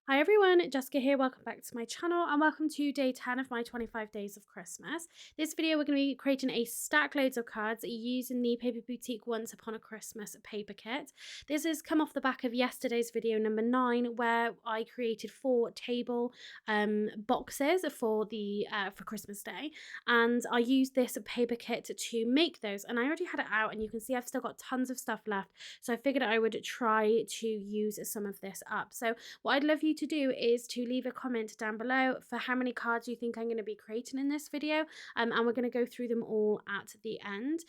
Hi everyone, Jessica here. Welcome back to my channel and welcome to day 10 of my 25 days of Christmas. This video we're going to be creating a stack loads of cards using the Paper Boutique Once Upon a Christmas paper kit. This has come off the back of yesterday's video number 9 where I created 4 table boxes for Christmas Day, and I used this paper kit to make those, and I already had it out and you can see I've still got tons of stuff left, so I figured I would try to use some of this up. So what I'd love you to do is to leave a comment down below for how many cards you think I'm going to be creating in this video, and we're going to go through them all at the end.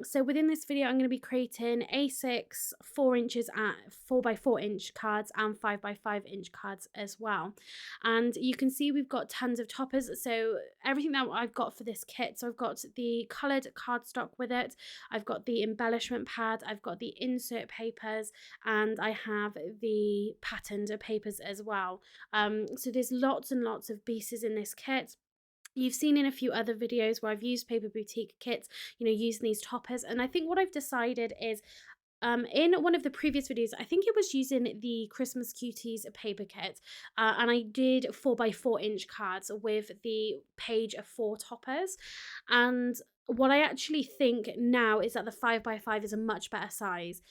So within this video I'm going to be creating A6 4 inches at 4x4 inch cards and 5x5 inch cards as well, and you can see we've got tons of toppers. So everything that I've got for this kit, so I've got the coloured cardstock with it, I've got the embellishment pad, I've got the insert papers, and I have the patterned papers as well. So there's lots and lots of pieces in this kit. You've seen in a few other videos where I've used Paper Boutique kits, using these toppers, and I think what I've decided is, in one of the previous videos, I think it was using the Christmas Cuties paper kit, and I did 4x4 inch cards with the page of 4 toppers, and what I actually think now is that the 5x5 is a much better size,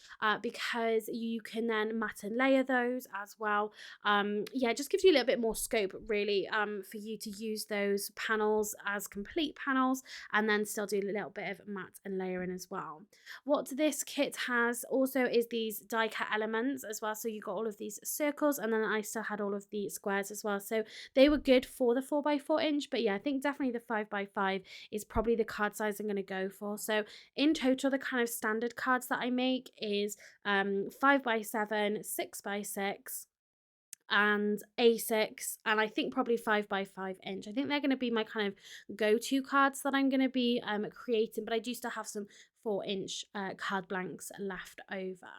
because you can then mat and layer those as well. Yeah, it just gives you a little bit more scope really, for you to use those panels as complete panels and then still do a little bit of mat and layering as well. What this kit has also is these die cut elements as well. So you got all of these circles, and then I still had all of the squares as well. So they were good for the 4x4 inch, but yeah, I think definitely the 5x5 is probably the card size I'm going to go for. So in total, the kind of standard cards that I make is 5x7, 6x6, and A6, and I think probably 5x5 inch. I think they're going to be my kind of go-to cards that I'm going to be creating, but I do still have some 4-inch card blanks left over.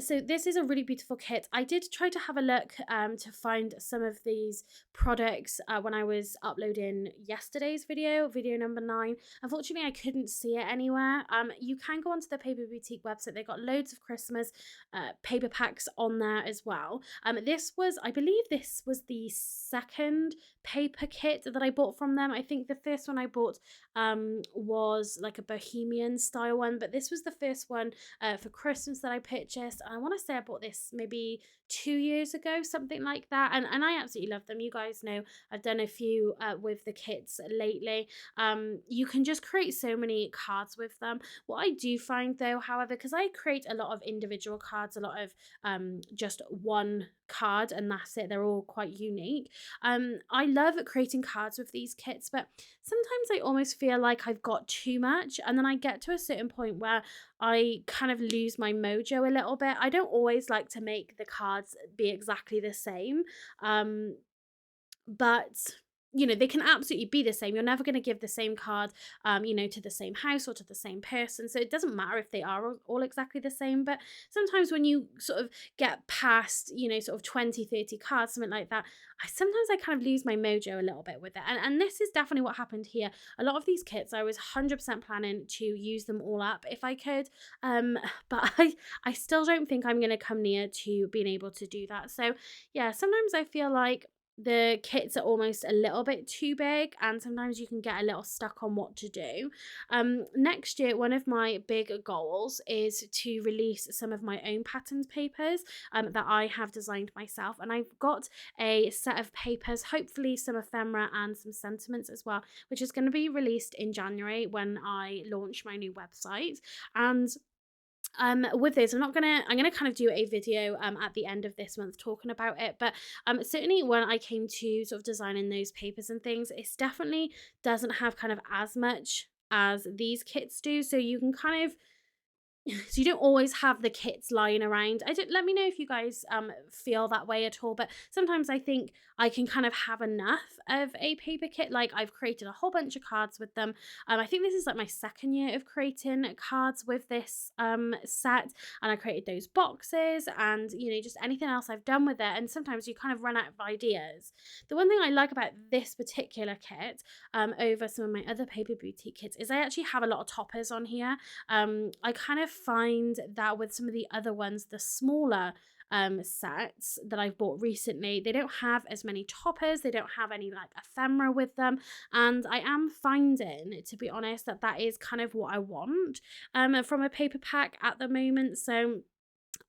So this is a really beautiful kit. I did try to have a look to find some of these products when I was uploading yesterday's video number 9. Unfortunately, I couldn't see it anywhere. You can go onto the Paper Boutique website. They got loads of Christmas paper packs on there as well. I believe this was the second paper kit that I bought from them. I think the first one I bought was like a bohemian style one, but this was the first one for Christmas that I purchased. I want to say I bought this maybe 2 years ago, something like that, and I absolutely love them. You guys know I've done a few with the kits lately. You can just create so many cards with them. What I do find though, however, because I create a lot of individual cards, a lot of just one card and that's it, they're all quite unique. I love creating cards with these kits, but sometimes I almost feel like I've got too much, and then I get to a certain point where I kind of lose my mojo a little bit. I don't always like to make the cards be exactly the same, but they can absolutely be the same. You're never going to give the same card to the same house or to the same person, so it doesn't matter if they are all exactly the same. But sometimes when you sort of get past sort of 20-30 cards, something like that, I kind of lose my mojo a little bit with it, and this is definitely what happened here. A lot of these kits I was 100% planning to use them all up if I could, but I still don't think I'm going to come near to being able to do that. So yeah, sometimes I feel like the kits are almost a little bit too big, and sometimes you can get a little stuck on what to do. Next year, one of my big goals is to release some of my own patterned papers that I have designed myself, and I've got a set of papers, hopefully some ephemera and some sentiments as well, which is going to be released in January when I launch my new website. And with this, I'm gonna kind of do a video at the end of this month talking about it, but certainly when I came to sort of designing those papers and things, it's definitely doesn't have kind of as much as these kits do, so you can kind of so you don't always have the kits lying around. I don't Let me know if you guys feel that way at all, but sometimes I think I can kind of have enough of a paper kit. Like, I've created a whole bunch of cards with them. I think this is like my second year of creating cards with this set, and I created those boxes and just anything else I've done with it, and sometimes you kind of run out of ideas. The one thing I like about this particular kit over some of my other Paper Boutique kits is I actually have a lot of toppers on here. I kind of find that with some of the other ones, the smaller sets that I've bought recently, they don't have as many toppers, they don't have any like ephemera with them, and I am finding, to be honest, that that is kind of what I want from a paper pack at the moment. So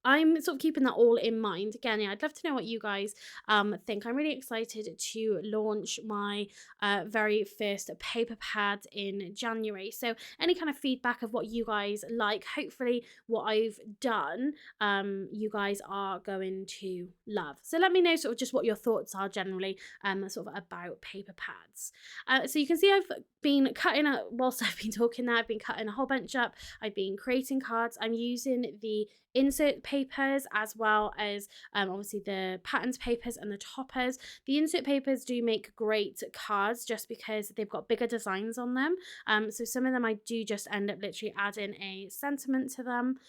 I'm sort of keeping that all in mind. Again, yeah, I'd love to know what you guys think. I'm really excited to launch my very first paper pad in January. So any kind of feedback of what you guys like, hopefully what I've done, you guys are going to love. So let me know sort of just what your thoughts are generally sort of about paper pads. So you can see I've been cutting whilst I've been talking there, I've been cutting a whole bunch up. I've been creating cards. I'm using the insert papers as well as obviously the patterns papers and the toppers. The insert papers do make great cards just because they've got bigger designs on them. So some of them I do just end up literally adding a sentiment to them.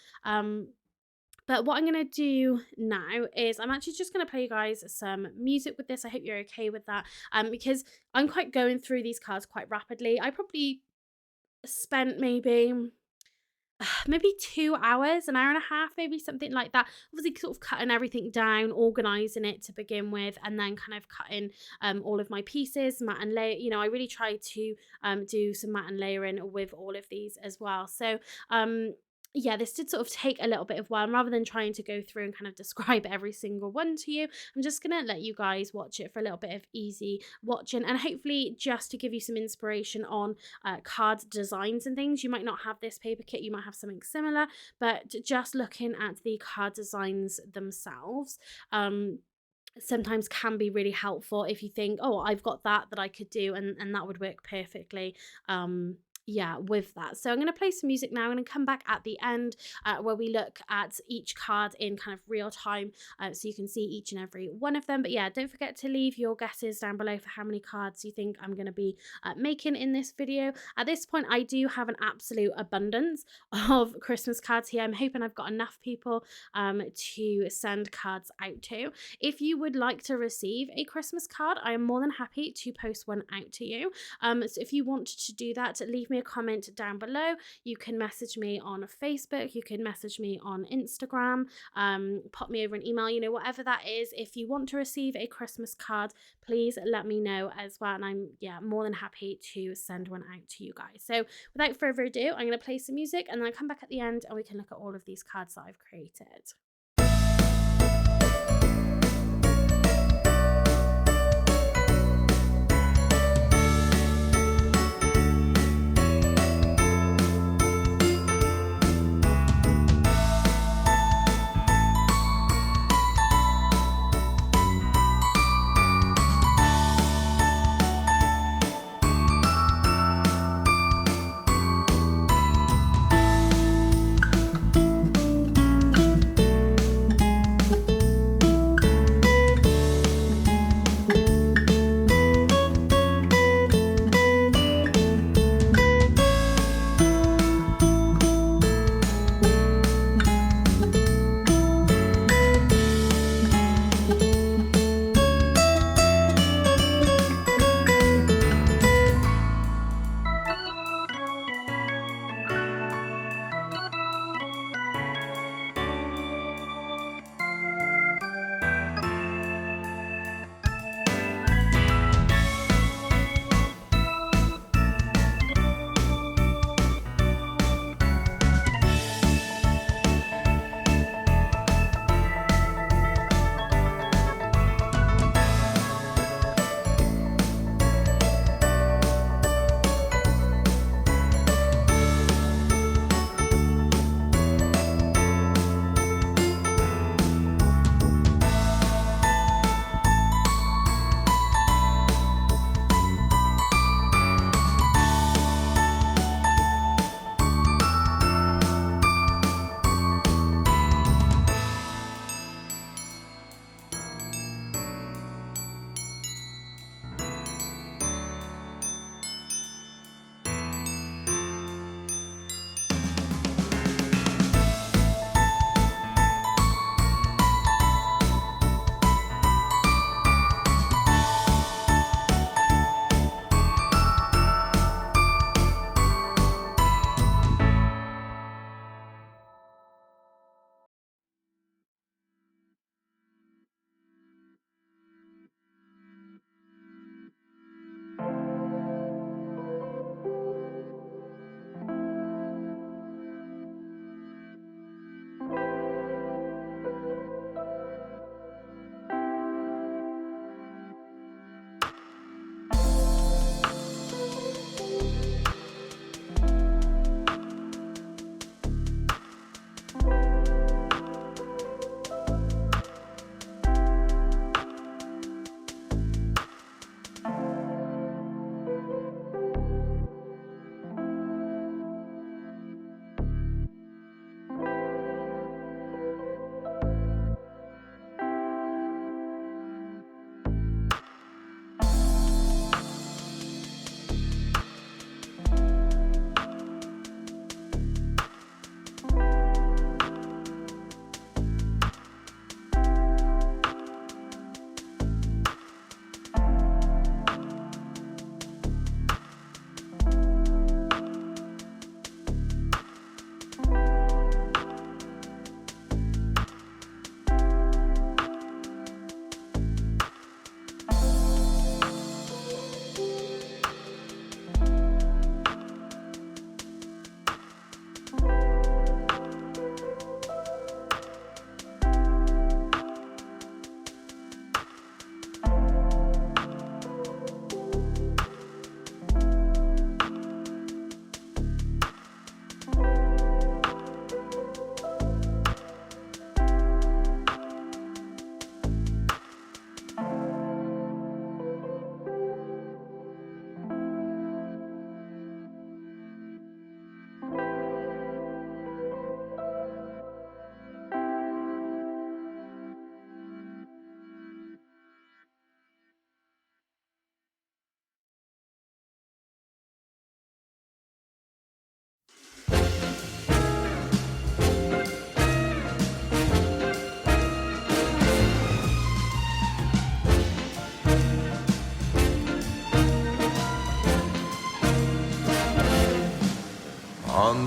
But what I'm going to do now is I'm actually just going to play you guys some music with this. I hope you're okay with that, because I'm quite going through these cards quite rapidly. I probably spent maybe 2 hours, an hour and a half, maybe something like that. Obviously sort of cutting everything down, organizing it to begin with, and then kind of cutting all of my pieces, matte and layer. You know, I really try to do some matte and layering with all of these as well. So yeah, this did sort of take a little bit of while. Rather than trying to go through and kind of describe every single one to you, I'm just going to let you guys watch it for a little bit of easy watching, and hopefully just to give you some inspiration on card designs and things. You might not have this paper kit, you might have something similar, but just looking at the card designs themselves, sometimes can be really helpful if you think, oh, I've got that I could do, and that would work perfectly yeah, with that. So I'm going to play some music now and come back at the end where we look at each card in kind of real time, so you can see each and every one of them. But yeah, don't forget to leave your guesses down below for how many cards you think I'm going to be making in this video. At this point, I do have an absolute abundance of Christmas cards here. I'm hoping I've got enough people to send cards out to. If you would like to receive a Christmas card, I am more than happy to post one out to you. So if you want to do that, leave me a comment down below. You can message me on Facebook, you can message me on Instagram, pop me over an email, you know, whatever that is. If you want to receive a Christmas card, please let me know as well, and I'm more than happy to send one out to you guys. So without further ado, I'm going to play some music and then I'll come back at the end and we can look at all of these cards that I've created.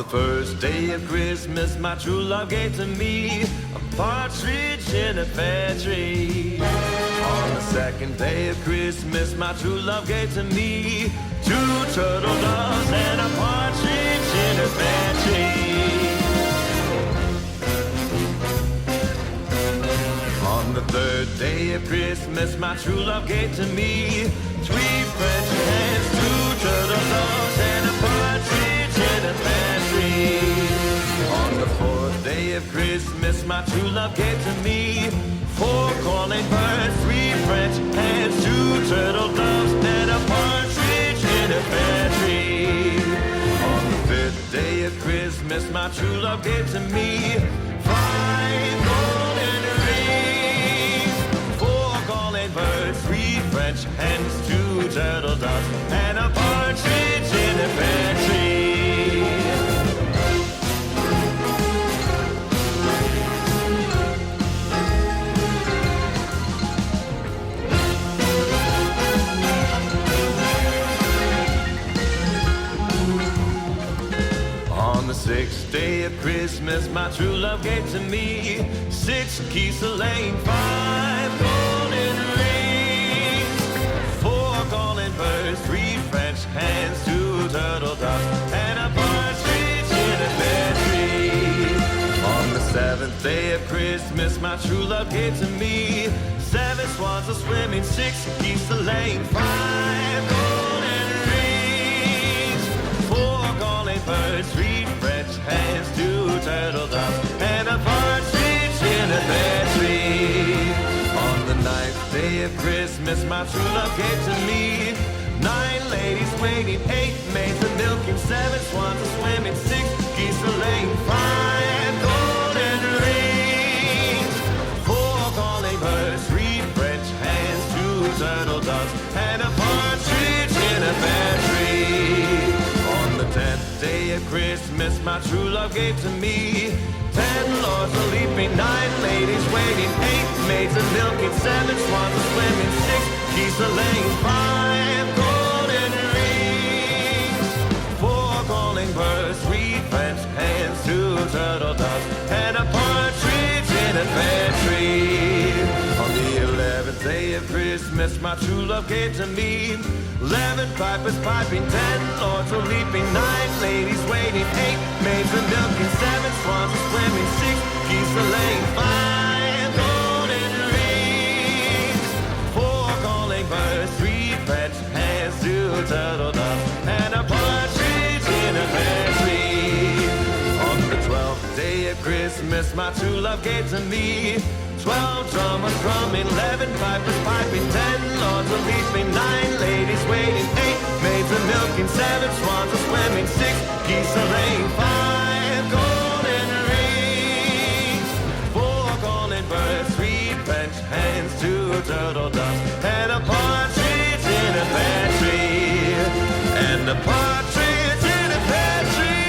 the first day of Christmas, my true love gave to me a partridge in a pear tree. On the second day of Christmas, my true love gave to me 2 turtle doves and a partridge in a pear tree. On the third day of Christmas, my true love gave to me 3 French hens, 2 turtle doves and a partridge in a pear tree. On the fourth day of Christmas, my true love gave to me 4 calling birds, 3 French hens, 2 turtle doves and a partridge in a pear tree. On the fifth day of Christmas, my true love gave to me 5 golden rings, 4 calling birds, 3 French hens, 2 turtle doves and a partridge in a pear tree. On the sixth day of Christmas, my true love gave to me 6 geese laying, 5 golden rings, 4 calling birds, 3 French hens, 2 turtle doves and a partridge in a pear tree. On the seventh day of Christmas, my true love gave to me 7 swans a swimming, 6 geese laying, 5 golden rings, 4 calling birds, 3 French hens, 2 turtle doves and a partridge in a pear tree. On the ninth day of Christmas, my true love gave to me 9 ladies waiting, 8 maids a milking, 7 swans a swimming, 6 geese a laying, 5 golden rings, 4 calling birds, 3 French hens, 2 turtle doves and a partridge in a pear tree. On the 10th day of Christmas, my true love gave to me 10 lords a leaping, 9 ladies waiting, 8 maids a milking, 7 swans a swimming, 6 geese a laying, 5 golden rings, 4 calling birds, 3 French hens, 2 turtle doves and a partridge in a pear tree. On the 11th day of Christmas, my true love gave to me 11 pipers piping, 10 lords a leaping, 9 ladies waiting, 8 maids a milking, 7 swans a swimming, 6 geese a laying, 5 golden rings, 4 calling birds, 3 French hens, 2 turtle doves and a partridge in a pear tree. On the 12th day of Christmas, my true love gave to me 12 drummers drumming, 11 pipers piping, 10 lords a leaping, 9 ladies waiting, 8 maids a milking, 7 swans a swimming, 6 geese a laying, 5 golden rings, 4 calling birds, 3 French hens, 2 turtle doves and a partridge in a pear tree, and a partridge in a pear tree.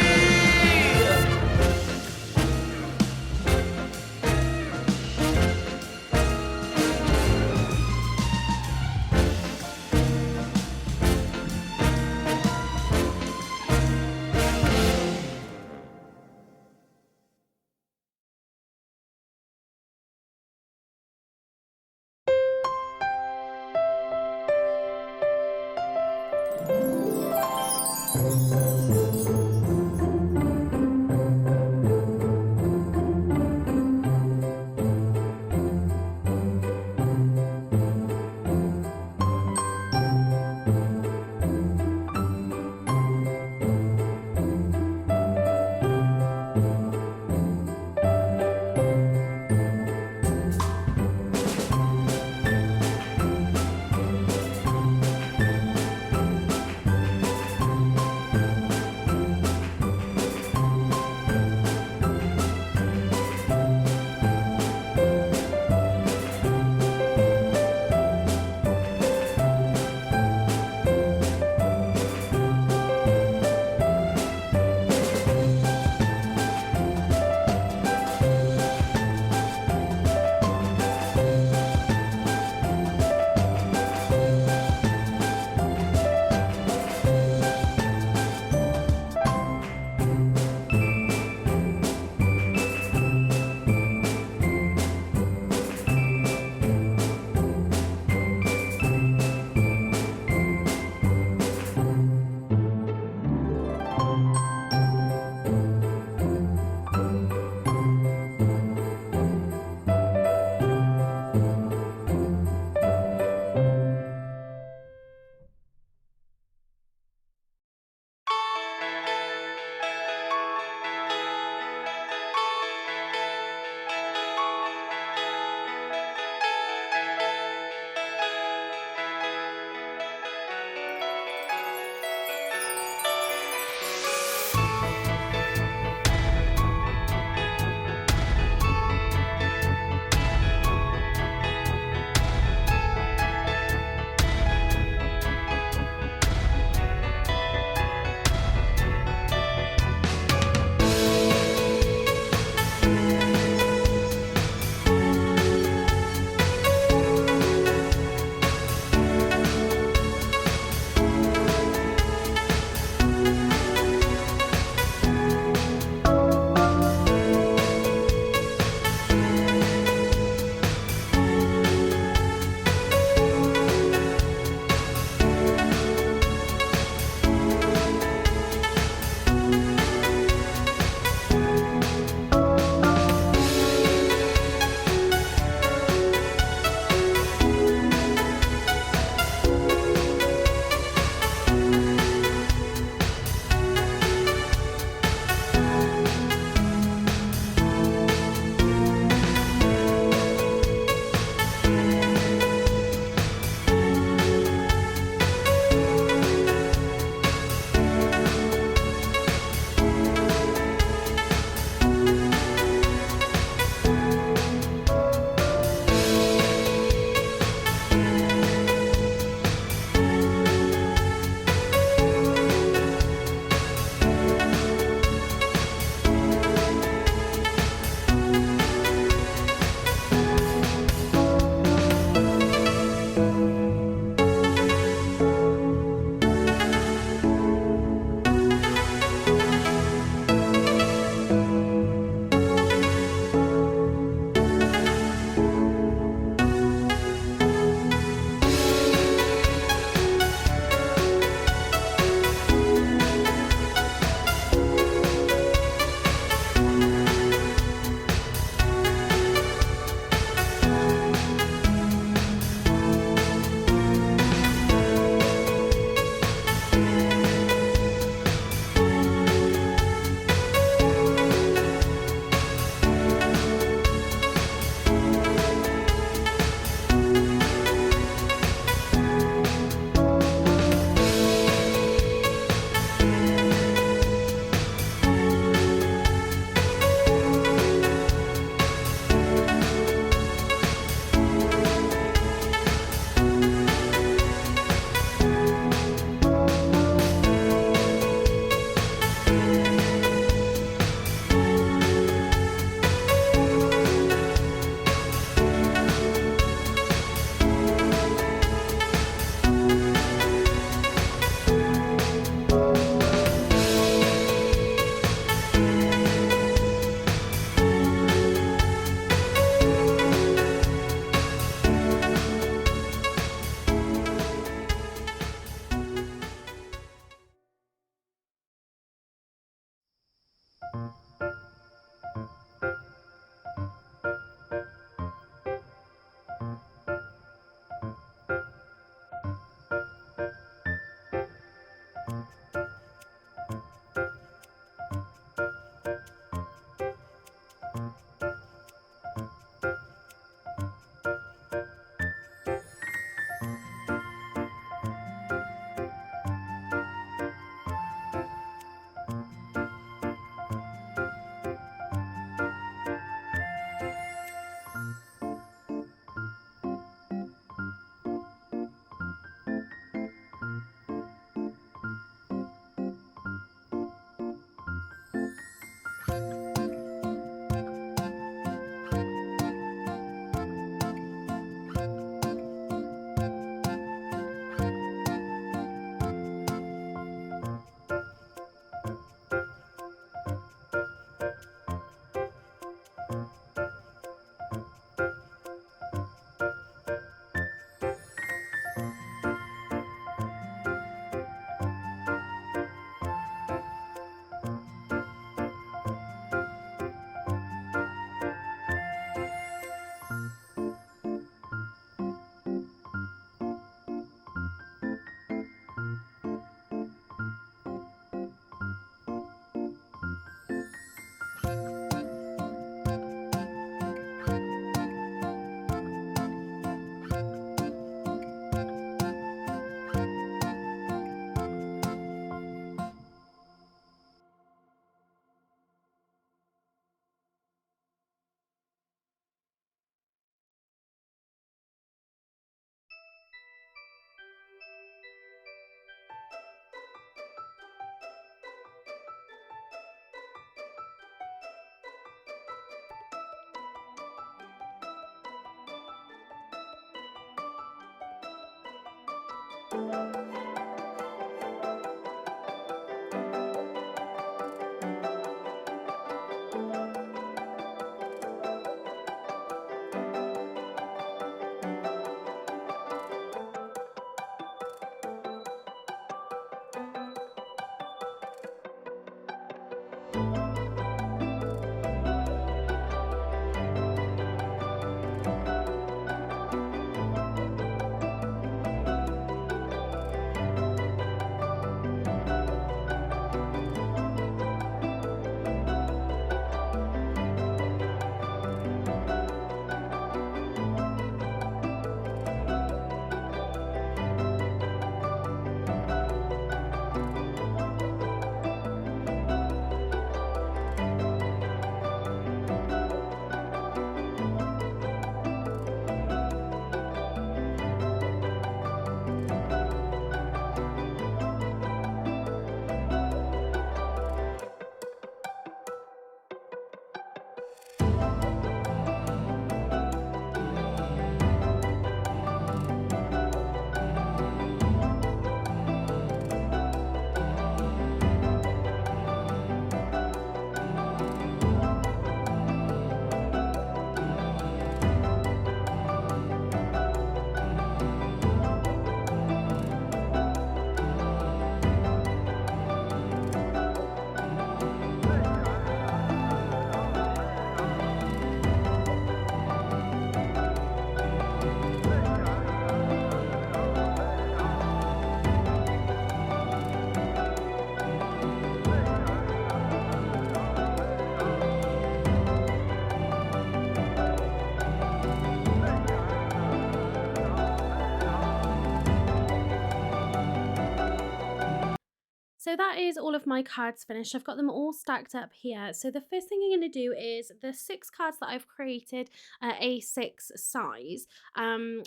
So that is all of my cards finished. I've got them all stacked up here. So the first thing I'm going to do is the 6 cards that I've created A6 size,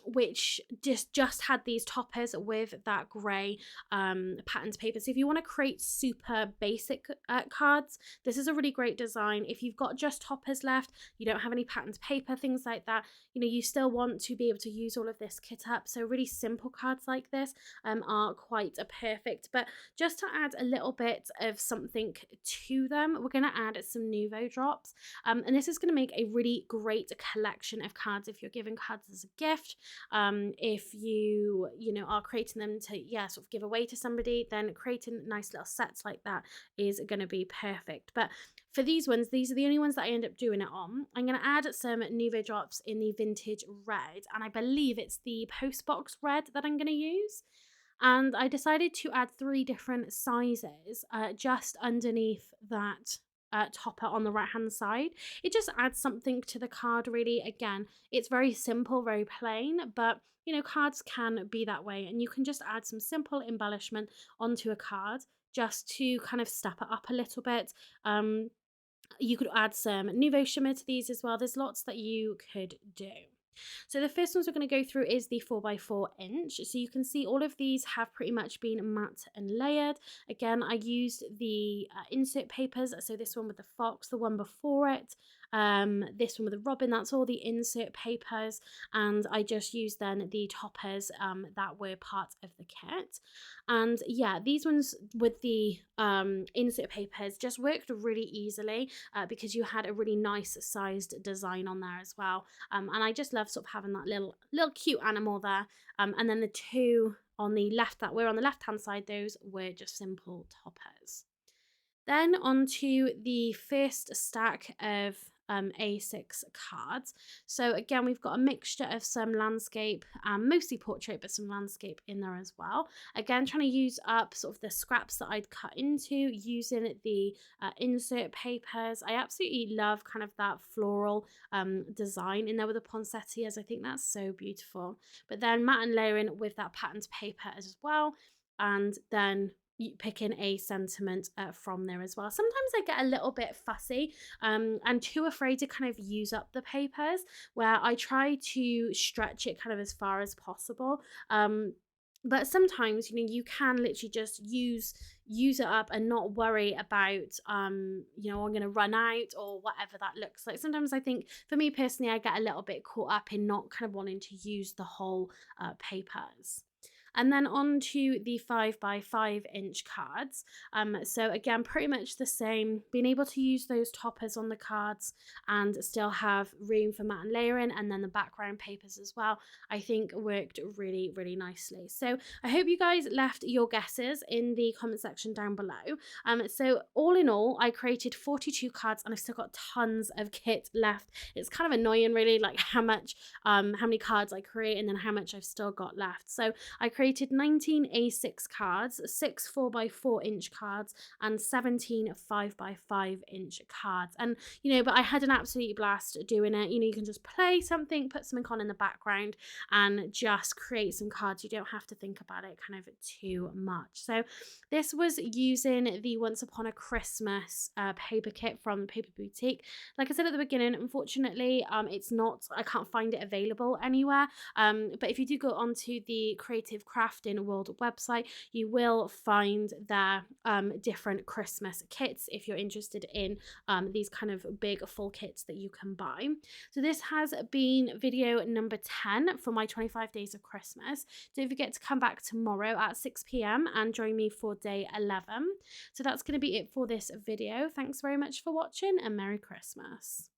which just had these toppers with that grey patterned paper. So if you want to create super basic cards, this is a really great design. If you've got just toppers left, you don't have any patterned paper, things like that, you know, you still want to be able to use all of this kit up. So really simple cards like this are quite perfect. But just to add a little bit of something to them, we're going to add some Nuvo drops, and this is going to make a really great collection of cards if you're giving cards as a gift. If you know, are creating them to sort of give away to somebody, then creating nice little sets like that is going to be perfect. But for these ones, these are the only ones that I end up doing it on. I'm going to add some Nuvo drops in the vintage red, and I believe it's the postbox red that I'm going to use. And I decided to add 3 different sizes just underneath that topper on the right hand side. It just adds something to the card, really. Again, it's very simple, very plain, but you know, cards can be that way, and you can just add some simple embellishment onto a card just to kind of step it up a little bit. You could add some Nuvo shimmer to these as well. There's lots that you could do. So the first ones we're going to go through is the 4x4 inch. So you can see all of these have pretty much been matte and layered. Again, I used the insert papers. So this one with the fox, the one before it, this one with the robin, that's all the insert papers, and I just used then the toppers that were part of the kit. And yeah, these ones with the insert papers just worked really easily because you had a really nice sized design on there as well, and I just love sort of having that little cute animal there, and then the 2 on the left that were on the left hand side, those were just simple toppers. Then onto the first stack of A6 cards. So again, we've got a mixture of some landscape, mostly portrait, but some landscape in there as well. Again, trying to use up sort of the scraps that I'd cut into using the insert papers. I absolutely love kind of that floral design in there with the poinsettias. I think that's so beautiful. But then matte and layering with that patterned paper as well. And then picking a sentiment from there as well. Sometimes I get a little bit fussy and too afraid to kind of use up the papers, where I try to stretch it kind of as far as possible. But sometimes, you know, you can literally just use it up and not worry about, you know, I'm going to run out or whatever that looks like. Sometimes I think, for me personally, I get a little bit caught up in not kind of wanting to use the whole papers. And then on to the 5x5 inch cards. So again, pretty much the same, being able to use those toppers on the cards and still have room for matte and layering, and then the background papers as well, I think worked really, really nicely. So I hope you guys left your guesses in the comment section down below. So all in all, I created 42 cards and I've still got tons of kit left. It's kind of annoying really, like how many cards I create and then how much I've still got left. So I created 19 A6 cards, 6 4x4 inch cards, and 17 5x5 inch cards. And you know, but I had an absolute blast doing it. You know, you can just play something, put something on in the background and just create some cards. You don't have to think about it kind of too much. So this was using the Once Upon a Christmas paper kit from the Paper Boutique. Like I said at the beginning, unfortunately, I can't find it available anywhere. But if you do go onto the Creative Crafting World website, you will find their different Christmas kits if you're interested in these kind of big full kits that you can buy. So this has been video number 10 for my 25 days of Christmas. Don't forget to come back tomorrow at 6 p.m. and join me for day 11. So that's going to be it for this video. Thanks very much for watching and Merry Christmas.